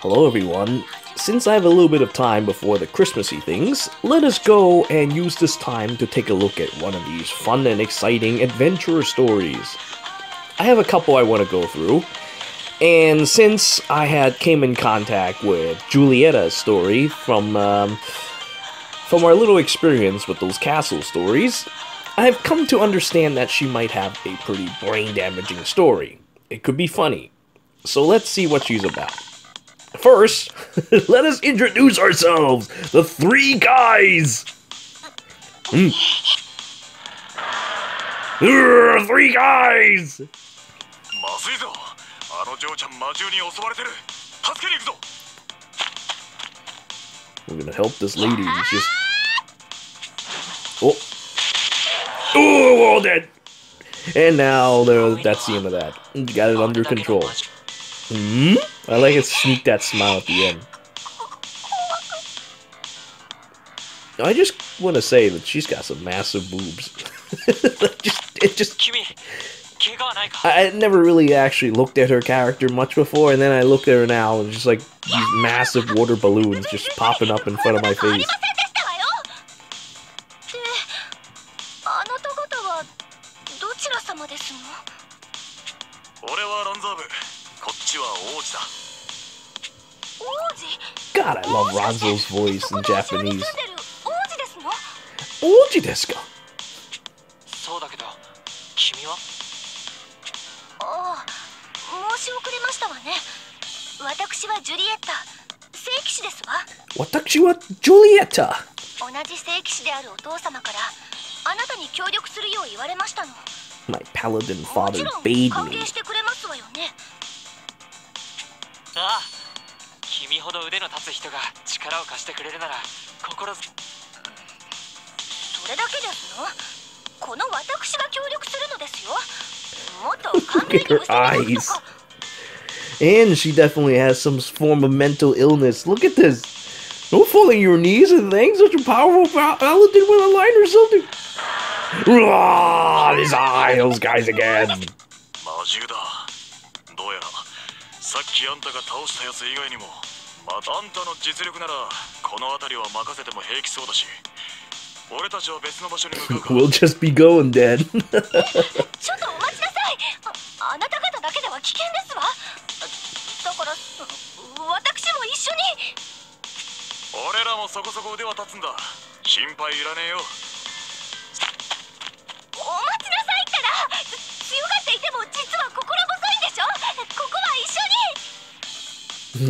Hello everyone. Since I have a little bit of time before the Christmassy things, let us go and use this time to take a look at one of these fun and exciting adventure stories. I have a couple I want to go through, and since I came in contact with Julietta's story from our little experience with those castle stories, I have come to understand that she might have a pretty brain-damaging story. It could be funny. So let's see what she's about. First, let us introduce ourselves, the three guys! Three guys! We're gonna help this lady. She's just... Oh, all dead! And now, that's the end of that. You got it under control. I like it sneak that smile at the end. I just want to say that she's got some massive boobs. I never really actually looked at her character much before, and then I look at her now, and just like these massive water balloons just popping up in front of my face. God, I love Ranzo's voice in Japanese. Oji desu ka? Watashi wa Julietta. My paladin father bade me. Look at her eyes. And she definitely has some form of mental illness. Look at this. Don't fall on your knees and things. Such a powerful paladin with a line or something. These eyes, those guys again. We'll just be going, Dad.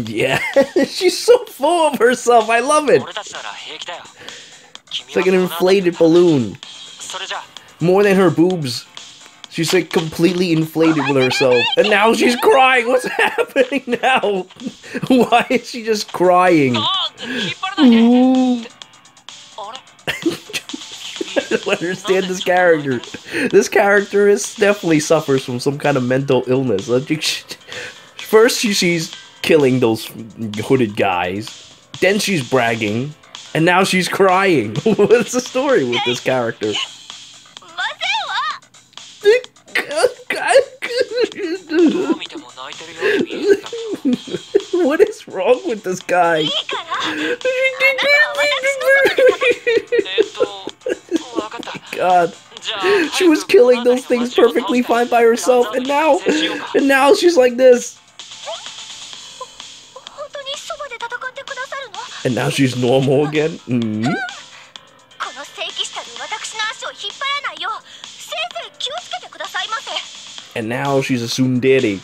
Yeah, she's so full of herself. I love it. It's like an inflated balloon. More than her boobs. She's like completely inflated with herself. And now she's crying. What's happening now? Why is she just crying? I don't understand this character. This character definitely suffers from some kind of mental illness. First she's killing those hooded guys. Then she's bragging. And now she's crying. What's the story with this character? What is wrong with this guy? God. She was killing those things perfectly fine by herself, and now she's like this. And now she's normal again? And now she's a tsundere.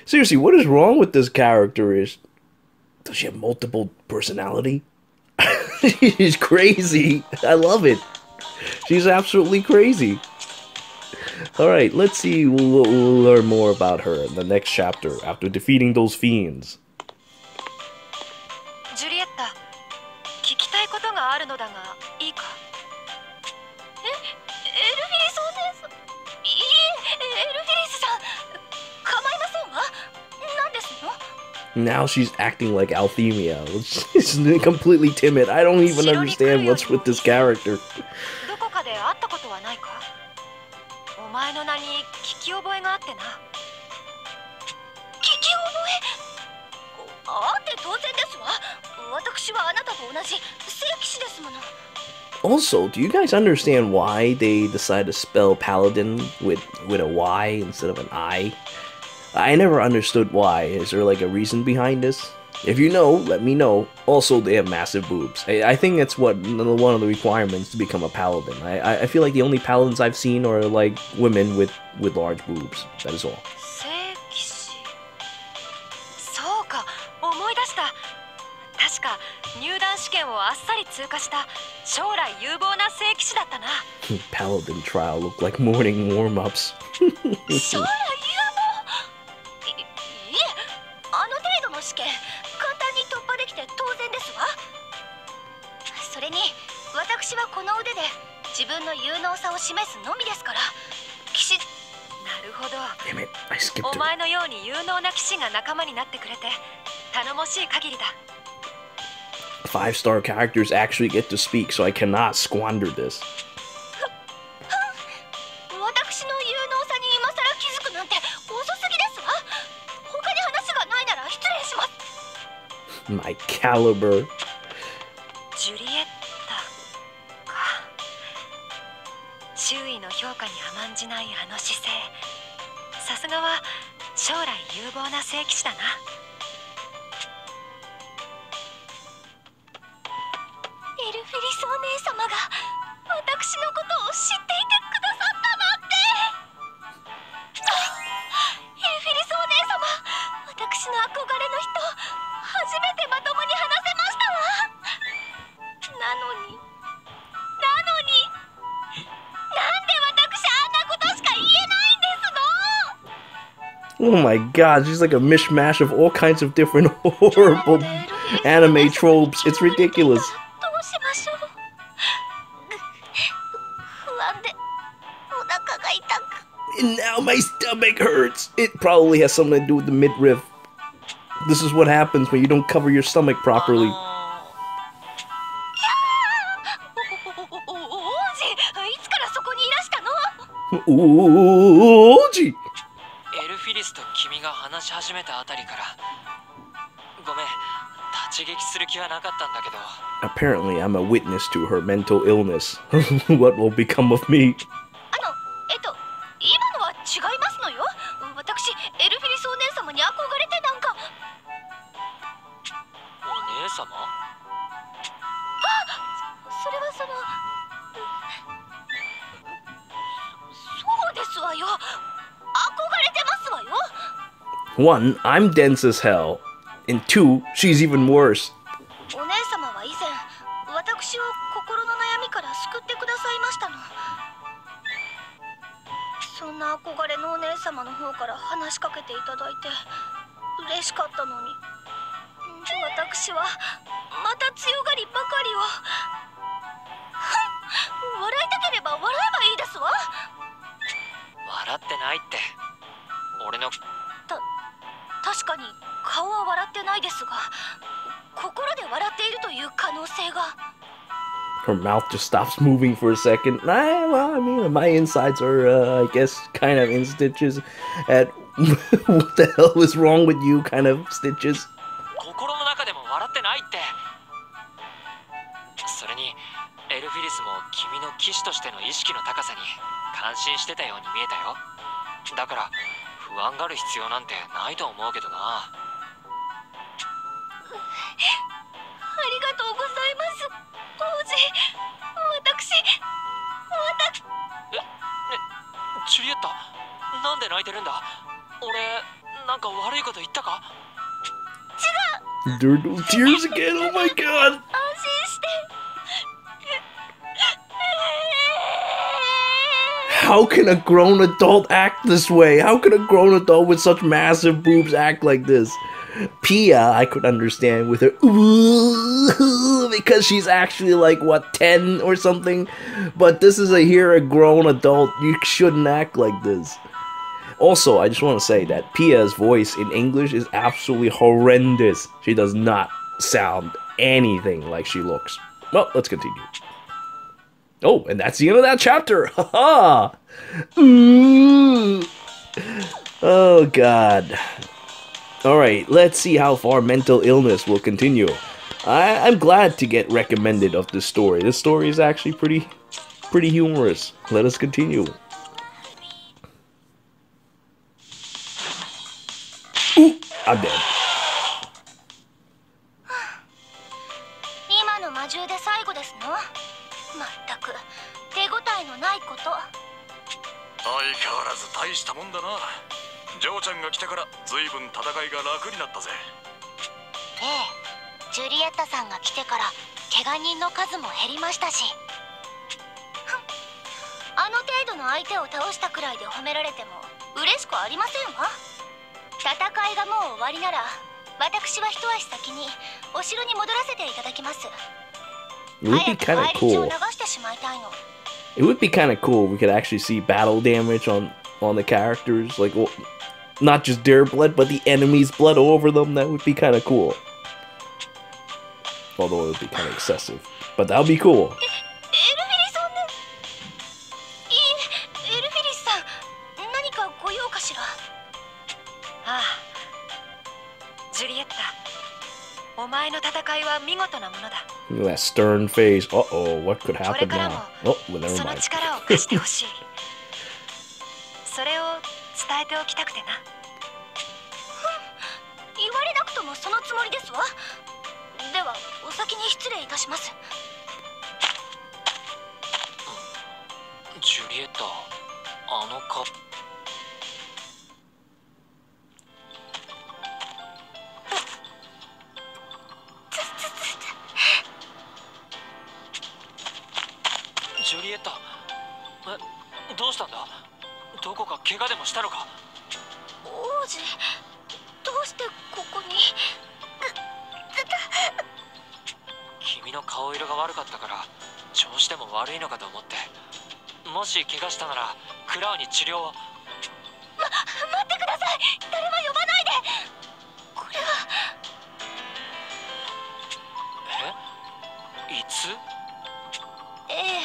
Seriously, what is wrong with this character? Does she have multiple personality? She's crazy. I love it. She's absolutely crazy. Alright, let's see. We'll learn more about her in the next chapter after defeating those fiends. Julietta, 聞きたいことがあるのだがいいか? エルフィリスさんです。いいえ、エルフィリスさん、構いませんわ。何ですの? Now she's acting like Althemia. She's completely timid. I don't even understand what's with this character. どこかで会ったことはないか? お前の名に聞き覚えがあってな。聞き覚え?あって当然ですわ。私はあなたと同じ聖騎士ですもの。 Also, do you guys understand why they decide to spell paladin with a Y instead of an I? I never understood why. Is there like a reason behind this? If you know, let me know. Also, they have massive boobs. I think that's what one of the requirements to become a paladin. I feel like the only paladins I've seen are like women with large boobs. That is all. 聖騎士。そうか、思い出した。確か入団試験をあっさり通過した将来有望な聖騎士だったな。Paladin trial looked like morning warm-ups. 将来有望。いえ、あの程度の試験簡単に突破できて当然ですわ。それに私はこの腕で自分の有能さを示すのみですから。騎士。なるほど。Damn it, I skipped お it. 前のように有能な騎士が仲間になってくれて頼もしい限りだ。5-star characters actually get to speak, so I cannot squander this. 私の有能さに今さら気づくなんて遅すぎですわ。他に話がないなら失礼します。 My caliber. ジュリエッタか。周囲の評価に甘んじないあの姿勢。さすがは将来有望な聖騎士だな。エルフィリスお姉様が私のことを知っていてくださったなんて。エルフィリスお姉様、私の憧れの人、初めてまともに話せましたわ。なのになんで私あんなことしか言えないんですの。 Oh my god, she's like a mishmash of all kinds of different horrible anime tropes. It's ridiculous. どうしましょう。不安でお腹が痛く。 And now my stomach hurts. It probably has something to do with the midriff. This is what happens when you don't cover your stomach properly. 王子、いつからそこにいらしたの。 Oji! エルフィリスと君が話し始めたあたりからごめん、立ち聞きする気はなかったんだけど。 Apparently, I'm a witness to her mental illness. What will become of me? 今のは違いますのよ。私エルフィリスお姉様に憧れてなんか。お姉様？それはそうですわよ。憧れてますわよ。 1, I'm dense as hell. And 2, she's even worse. お姉様は以前私を心の悩みから救ってくださいましたの。そんな憧れのお姉様の方から話しかけていただいて嬉しかったのに、私はまた強がりばかりを。笑いたければ笑えばいいですわ。笑ってないって。俺の確かに顔は笑ってないですが、心で笑っているという可能性が。 Her mouth just stops moving for a second. Well, I mean, my insides are, I guess, kind of in stitches at what the hell is wrong with you kind of stitches. 心の中でも笑ってないって。それにエルフィリスも君の騎士としての意識の高さに感心してたように見えたよ。だから不安がる必要なんてないと思うけどな。ありがとうございます、王子。ジュリエッタ、なんで泣いてるんだ？俺なんか悪いこと言ったか？There are no tears again, oh my god! 安心して。 How can a grown adult act this way? How can a grown adult with such massive boobs act like this? Pia, I could understand with her because she's actually like, what, 10 or something? But this is a grown adult. You shouldn't act like this. Also, I just want to say that Pia's voice in English is absolutely horrendous. She does not sound anything like she looks. Well, let's continue. Oh, and that's the end of that chapter. Haha. Ooh. Oh god. Alright, let's see how far mental illness will continue. I'm glad to get recommended of this story. This story is actually pretty humorous. Let us continue. Ooh, I'm dead. 今の魔獣で最後ですの。まったく手応えのないこと。相変わらず大したもんだな。ジョーちゃんが来てから随分戦いが楽になったぜ。ええ、ジュリエッタさんが来てから怪我人の数も減りましたし。あの程度の相手を倒したくらいで褒められても嬉しくありませんわ。戦いがもう終わりなら私は一足先にお城に戻らせていただきます。 It would be kind of cool. It would be kind of cool if we could actually see battle damage on the characters, like not just their blood, but the enemy's blood over them. That would be kind of cool. Although it would be kind of excessive, but that would be cool. ジュリエッタ、お前の戦いは見事なものだ。 Look at that stern face. Uh-oh, what could happen now? Oh, well, never その mind. 力を貸してほしい。それを伝えておきたくてな。言われなくともそのつもりですわ。ではお先に失礼いたします。ジュリエッタ、あのカップ。ジュリエッタ、どうしたんだ？どこか怪我でもしたのか？王子、どうしてここに？君の顔色が悪かったから調子でも悪いのかと思って。もし怪我したならクラウに治療を。待ってください。誰も呼ばないで。これは。いつ？ええ、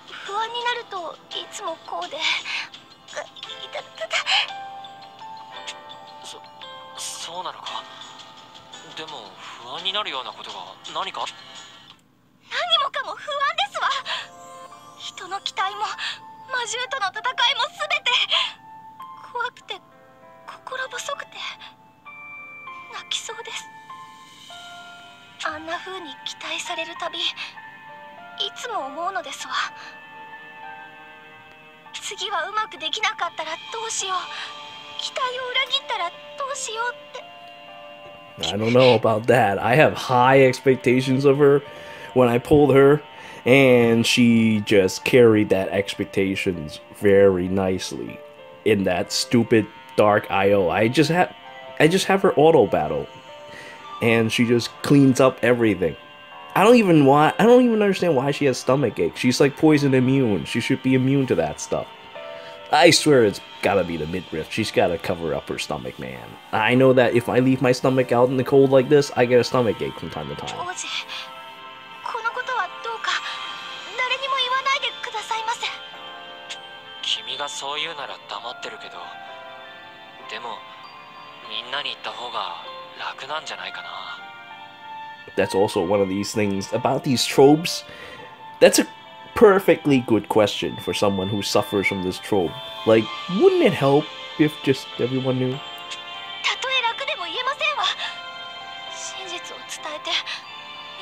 不安になるといつもこうで。そうなのか。でも不安になるようなことが何か？何もかも不安ですわ。人の期待も魔獣との戦いも全て怖くて心細くて泣きそうです。あんな風に期待されるたびいつも思うのですわ。次はうまくできなかったらどうしよう、期待を裏切ったらどうしようって。 I don't know about that. I have high expectations of her when I pulled her, and she just carried that expectations very nicely in that stupid dark IO. I just have her auto battle, and she just cleans up everything. I don't even understand why she has stomach ache. She's like poison immune. She should be immune to that stuff. I swear it's gotta be the midriff. She's gotta cover up her stomach, man. I know that if I leave my stomach out in the cold like this, I get a stomach ache from time to time. 王子、このことはどうか誰にも言わないでくださいませ。君がそう言うなら黙ってるけど、でもみんなに言った方が楽なんじゃないかな。 That's also one of these things about these tropes. That's a perfectly good question for someone who suffers from this trope. Like, wouldn't it help if just everyone knew? たとえ楽でも言えませんわ。真実を伝えて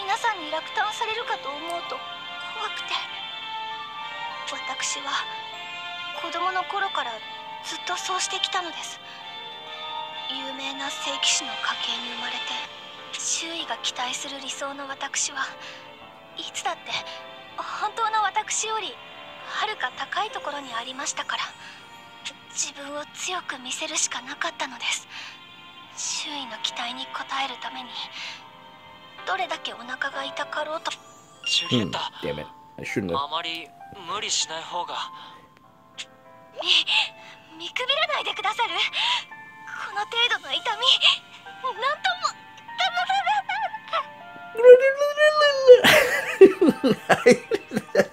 皆さんに落胆されるかと思うと怖くて。私は子供の頃からずっとそうしてきたのです。有名な聖騎士の家系に生まれて周囲が期待する理想の私はいつだって本当の私よりはるか高いところにありましたから、自分を強く見せるしかなかったのです。周囲の期待に応えるためにどれだけお腹が痛かろうと。ジュリエッタ、Damn it. I shouldn't have. あまり無理しない方が。見くびらないでくださる。この程度の痛み、なんとも。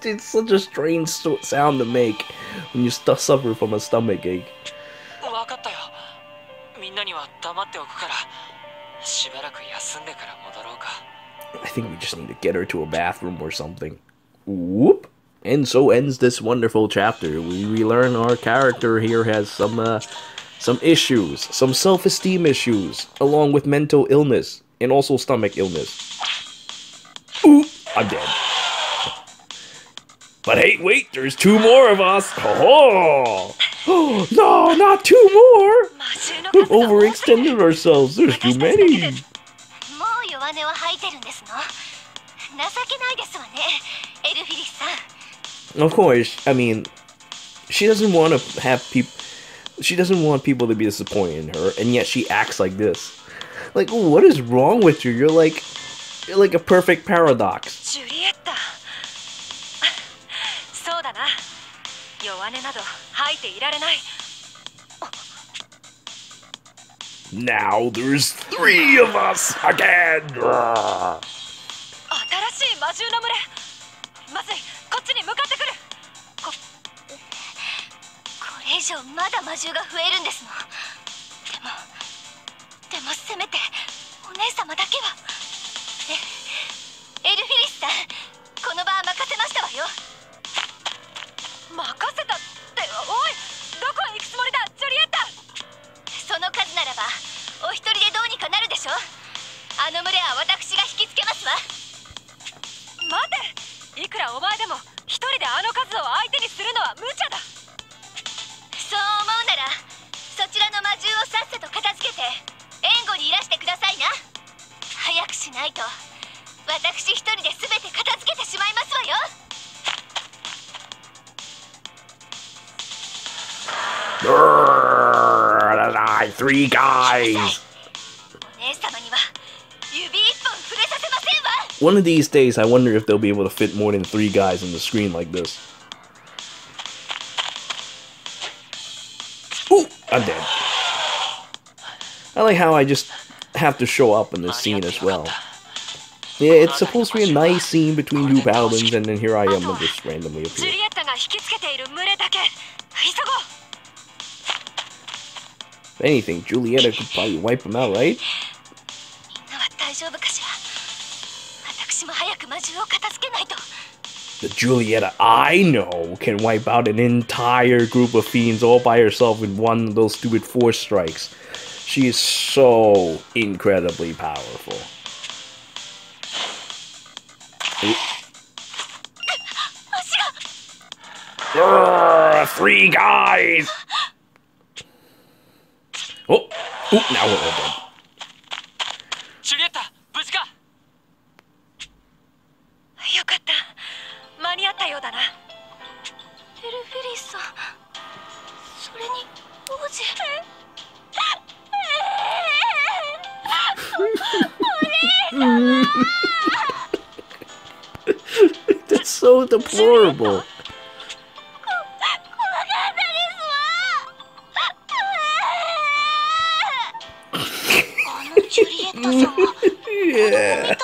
It's such a strange sound to make when you suffer from a stomach ache. わかったよ。みんなには黙っておくから。休んでから戻ろうか。 I think we just need to get her to a bathroom or something. Whoop! And so ends this wonderful chapter. We learn our character here has some issues, some self-esteem issues, along with mental illness, and also stomach illness. Ooh, I'm dead. But hey, wait, there's 2 more of us! Oh! No, not 2 more! We've overextended ourselves, there's too many! Of course, I mean, she doesn't want to have people. She doesn't want people to be disappointed in her, and yet she acts like this. Like, what is wrong with you? You're like a perfect paradox. Julietta. Now there's 3 of us again. Grrr, 3 guys. One of these days, I wonder if they'll be able to fit more than 3 guys on the screen like this. Ooh, I'm dead. I like how I just have to show up in this scene as well. Yeah, it's supposed to be a nice scene between 2 paladins, and then here I am and just randomly appear. If anything, Julietta could probably wipe him out, right? The Julietta I know can wipe out an entire group of fiends all by herself in one of those stupid force strikes. She is so incredibly powerful. Grrr, 3 guys! Oh, now we're all dead. Julietta, 無事か? よかった。間に合ったようだな。エルフィリスさん、それに王子。That's so deplorable. Yeah.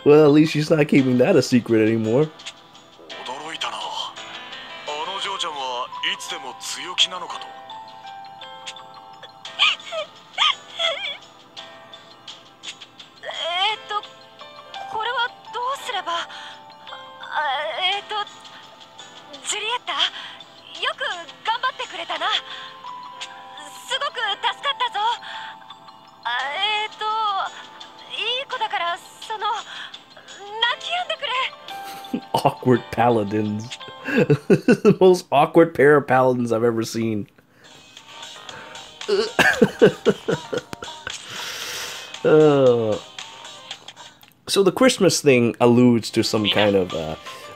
Well, at least she's not keeping that a secret anymore. Awkward paladins. The most awkward pair of paladins I've ever seen. So the Christmas thing alludes to some kind of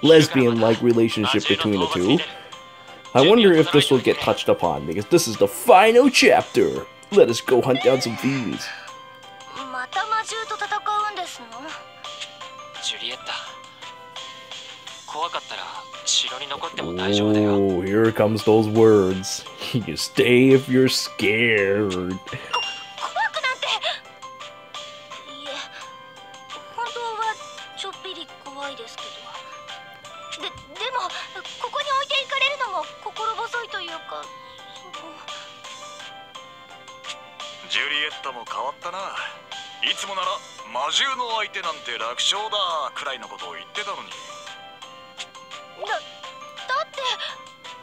lesbian-like relationship between the 2. I wonder if this will get touched upon, because this is the final chapter. Let us go hunt down some fiends. Oh, here comes those words. You stay if you're scared. いつもなら魔獣の相手なんて楽勝だくらいのことを言ってたのに。だって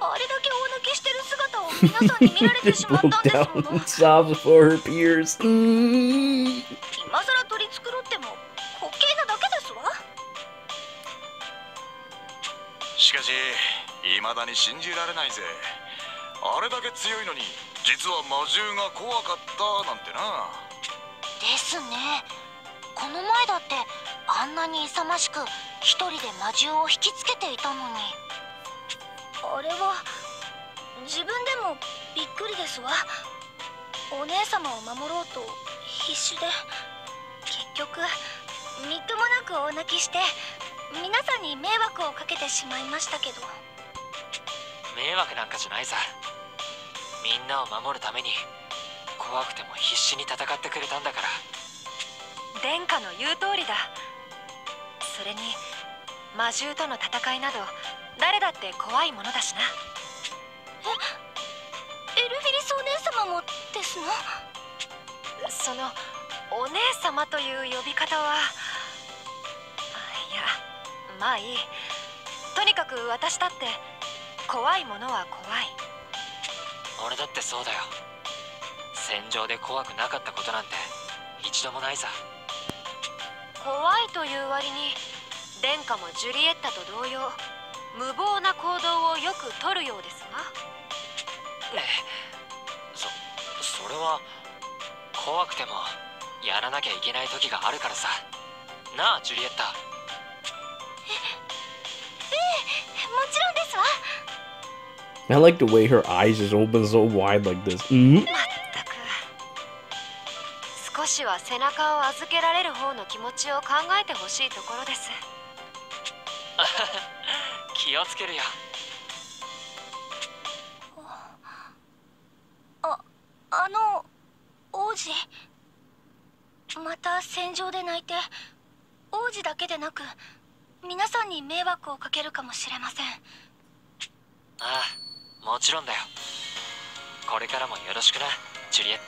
あれだけ大泣きしてる姿を皆さんに見られてしまったんですもの。 Sobs for her peers. 今さら取り繕っても滑稽なだけですわ。しかし未だに信じられないぜ。あれだけ強いのに実は魔獣が怖かったなんてな。ですね。この前だってあんなに勇ましく一人で魔獣を引きつけていたのに。あれは自分でもびっくりですわ。お姉様を守ろうと必死で結局みっともなく大泣きして皆さんに迷惑をかけてしまいましたけど。迷惑なんかじゃないさ。みんなを守るために怖くても必死に戦ってくれたんだから。殿下の言う通りだ。それに魔獣との戦いなど誰だって怖いものだしな。エルフィリスお姉様もですの？そのお姉様という呼び方は、いやまあいい。とにかく私だって怖いものは怖い。俺だってそうだよ。戦場で怖くなかったことなんて一度もないさ。怖いという割に殿下もジュリエッタと同様無謀な行動をよくとるようですが。それは怖くてもやらなきゃいけない時があるからさ。なあジュリエッタ。ええ、もちろんですわ。I like the way her eyes just open so wide like this. まったく少しは背中を預けられる方の気持ちを考えてほしいところです。気をつけるよ。王子、また戦場で泣いて王子だけでなく皆さんに迷惑をかけるかもしれません。ああ、もちろんだよ。これからもよろしくな、ジュリエッ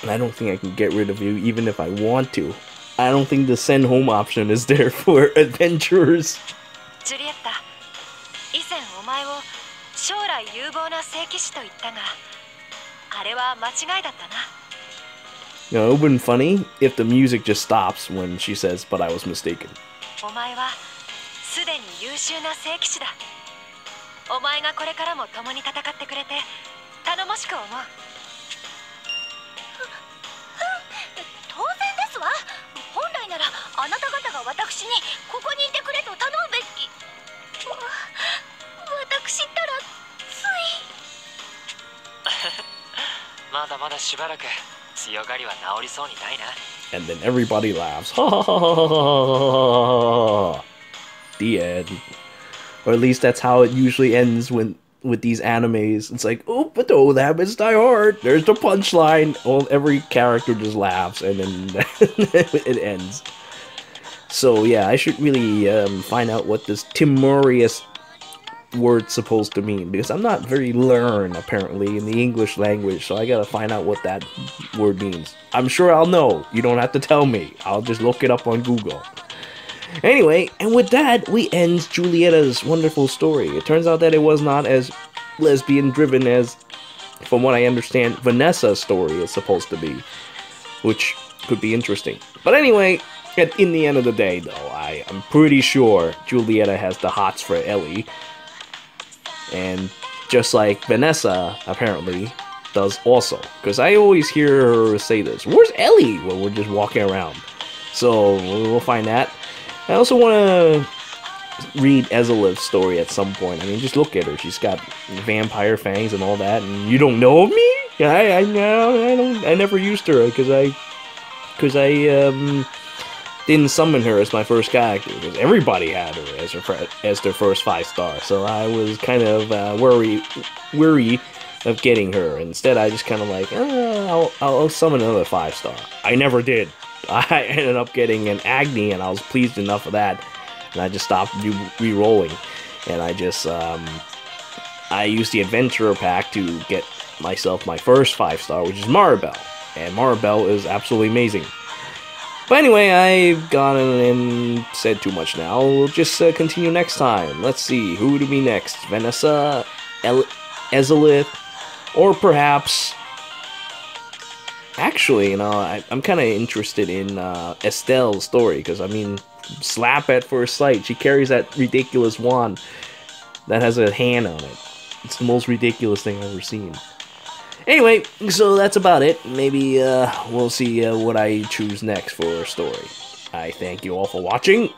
タ。I don't think I can get rid of you even if I want to. I don't think the send home option is there for adventurers. ジュリエッタ、以前お前を将来有望な聖騎士と言ったが、あれは間違いだったな。You know, it would have been funny if the music just stops when she says, "But I was mistaken." お前はすでに優秀な聖騎士だ。お前がこれからも共に戦ってくれて頼もしく思う。当然ですわ。本来ならあなた方が私にここにいてくれと頼むべき。私ったらつい。まだまだしばらく強がりは治りそうにないな。And then everybody laughs. Ha ha ha ha ha ha ha. The end. Or at least that's how it usually ends with these animes. It's like, oh, but oh, that is die hard. There's the punchline. Well, every character just laughs, and then it ends. So yeah, I should really find out what this TImorous word's supposed to mean, because I'm not very learned apparently in the English language, so I gotta find out what that word means. I'm sure I'll know. You don't have to tell me. I'll just look it up on Google. Anyway, and with that, we end Julietta's wonderful story. It turns out that it was not as lesbian-driven as, from what I understand, Vanessa's story is supposed to be, which could be interesting. But anyway, in the end of the day, though, I'm pretty sure Julietta has the hots for Elly, and just like Vanessa, apparently, does also. Because I always hear her say this, "Where's Elly?" when we're just walking around. So, we'll find that. I also want to read Ezeliv's story at some point. I mean, just look at her. She's got vampire fangs and all that, and you don't know me? I never used her because I didn't summon her as my first character, because everybody had her as their first 5-star. So I was kind of weary of getting her. Instead, I just kind of like, I'll summon another 5-star. I never did. I ended up getting an Agni, and I was pleased enough of that, and I just stopped re-rolling. And I just, I used the Adventurer Pack to get myself my first 5-star, which is Maribel. And Maribel is absolutely amazing. But anyway, I've gone and said too much now. We'll just continue next time. Let's see, who to be next? Vanessa, Ezalith, or perhaps... Actually, you know, I'm kind of interested in Estelle's story, because, I mean, slap at first sight. She carries that ridiculous wand that has a hand on it. It's the most ridiculous thing I've ever seen. Anyway, so that's about it. Maybe we'll see what I choose next for a story. I thank you all for watching.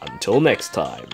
Until next time.